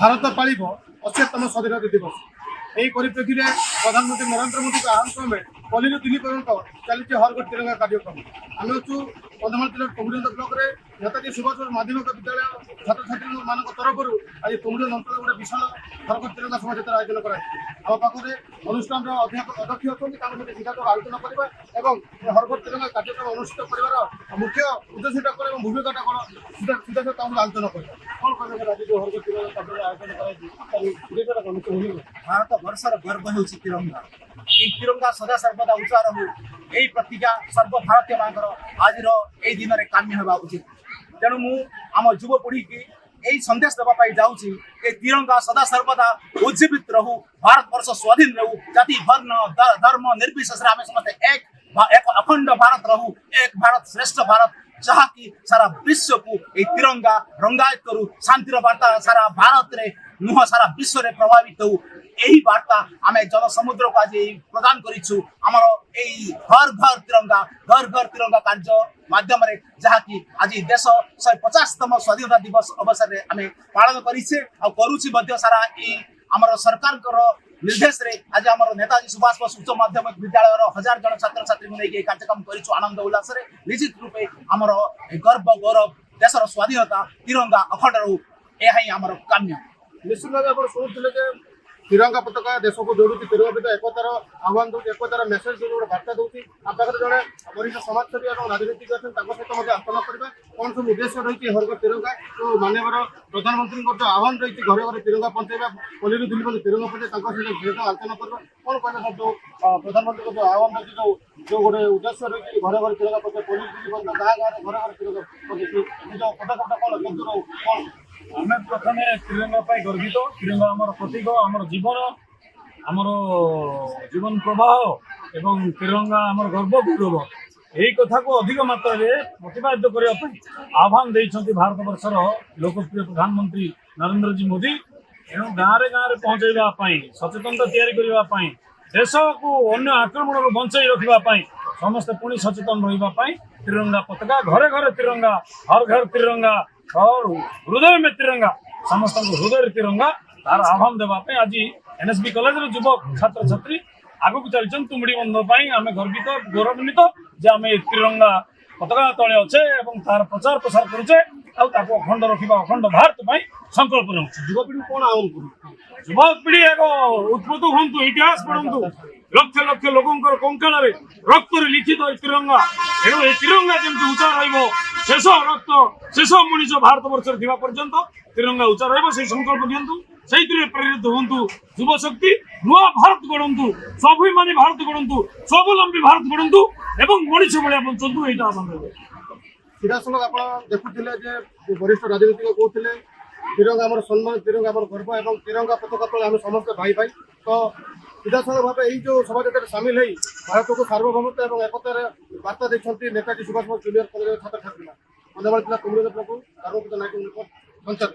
भारत पालिब 80तम स्वाधीनता दिवस। यही परिप्रेक्षी में प्रधानमंत्री नरेंद्र मोदी आह्वान क्रमे पल्ली दिल्ली पर्यटन चली हर घर तिरंगा कार्यक्रम। आम अच्छु कंधमाल जिला कुमुरिया ब्लॉक में नेताजी सुभाष बोस माध्यमिक विद्यालय छात्र छात्री मान तरफ आज कुमुरिया अंचल गोटे विशाल हर घर तिरंगा शोभायात्रा आयोजन कर पाखे अनुष्ठान अध्यक्ष अच्छे सीधा आलोचना करवा हर घर तिरंगा कार्यक्रम अनुष्ठित कर मुख्य उद्देश्यटा कौन और भूमिकाटा कौन सीधा सीधा आलोचना कर कौन कहते राज्य जो हर घर तिरंगा कार्यक्रम आयोजन कर भारत वर्षर गर्व हूँ तिरंगा। ये तिरंगा सदा सर्वदा उच्चा रहू यही प्रतिज्ञा सर्वभारतीय मानकर आज यही दिन में काम्य होगा उचित। तेणु मु आम युवपीढ़ी की यही संदेश देवाई जाऊँगी कि तिरंगा सदा सर्वदा उज्जीवित रहू, भारत वर्ष स्वाधीन रहू, जाति वर्ण धर्म निर्विशेष आम समस्ते एक अखंड भारत रहू, एक भारत श्रेष्ठ भारत जहाँकि सारा विश्व को ये तिरंगा रंगायत करू, शांतिर वार्ता सारा भारत रे नुह सारा विश्व रे प्रभावित हो। यही वार्ता आम जनसमुद्र को आज प्रदान करूँ हर घर तिरंगा कार्य माध्यम जहाँकि आज देश 150तम स्वाधीनता दिवस अवसर में आम पालन करुचे सारा आमर सरकार निर्देश रे आज आम नेताजी सुभाष बोस उच्च माध्यमिक विद्यालय 1000 जन छात्र छात्री को लेकिन कार्यक्रम करूँ आनंद उल्लास निश्चित रूपे आमर गर्व गौरव देशर स्वाधीनता तिरंगा अखंड रहू यह आमर काम्य। निश्चित भाव आप शुणुते तिरंगा पताका देश को जोड़ुची तिरंगा पताका एकतार आह्वान दूसरी एकतार मेसेज जो बार्ता दूसरी आप जड़े वरिष्ठ समाजसेवी और राजनीतिक सहित आलोचना करवा कौन सब उद्देश्य रही हर घर तिरंगा तो माननीय प्रधानमंत्री जो आह्वान रही घरे घरे तिरंगा पहुंचाइबा पल्ली दिल्ली तिरंगा पहुंचे सहित आलोचना करवा कौन कहना सब जो प्रधानमंत्री जो आह्वान रही जो गोटे उद्देश्य रही घरे घरे तिरंगा पहुंचे पल्ली दिल्ली गाँ गाँव घरे घरे तिरंगा पहुंचे पदक्षेपटा कौन केन्द्र कौन आम प्रथम तिरंगा गर्वित। तिरंगा आमर प्रतीक आमर जीवन प्रवाह एवं तिरंगा आमर गर्व गौरव यही कथा को अधिक मात्रा प्रतिपादित करने आह्वान देते भारत वर्षर लोकप्रिय प्रधानमंत्री नरेंद्र जी मोदी। एणु गाँव गाँव पहुँचाई सचेतनता या देश को अन्य आक्रमण बंचाई रखापी समस्ते पुणी सचेतन रही तिरंगा पताका घरे घरे तिरंगा हर घर तिरंगा और हृदय में तिरंगा समस्त हृदय तिरंगा तार आह्वान देवाई आज एनएसबी कॉलेज युवक छात्र छात्री आगक चलते तुमड़ी बंध आम गर्वित गौरवान्वित जे आम तिरंगा पताका तले अच्छे तार प्रचार प्रसार करुचे अखंड रखा अखंड भारत संकल्प नौ युवपीढ़ी कौन आह्वान कर युवपीढ़ी एक उत्पत्त हूँ इतिहास पढ़ु लक्ष लक्ष लोकंर कंकण रक्त लिखित तिरंगा एणु ये तिरंगा जमी उचा शेष रक्त शेष मनीष भारत वर्ष पर्यंत तिरंगा उचा रही संकल्प दिंतु से प्रेरित हूँ युव शक्ति नुआ भारत गढ़ु स्वाभिमानी भारत गढ़ु स्वावलंबी भारत गढ़ु एवं मनीष भाया बंचु यहाँ आह्वान सीधा सड़क आप देखुले वरिष्ठ राजनीतिक कहते तिरंगा आम सम्मान तिरंगा आम गर्व और तिरंगा पताका तले आम समस्त भाई भाई तो सीधा सड़क भाव यही जो शोभायात्रा सामिल हो भारत को सार्वभौमत्व और एकतार बार्ता देखते नेताजी सुभाष बोस जूनियर कॉलेज छात्र छात्री कंधमाल जिला कुमुरिया ब्लॉक नायक संचार।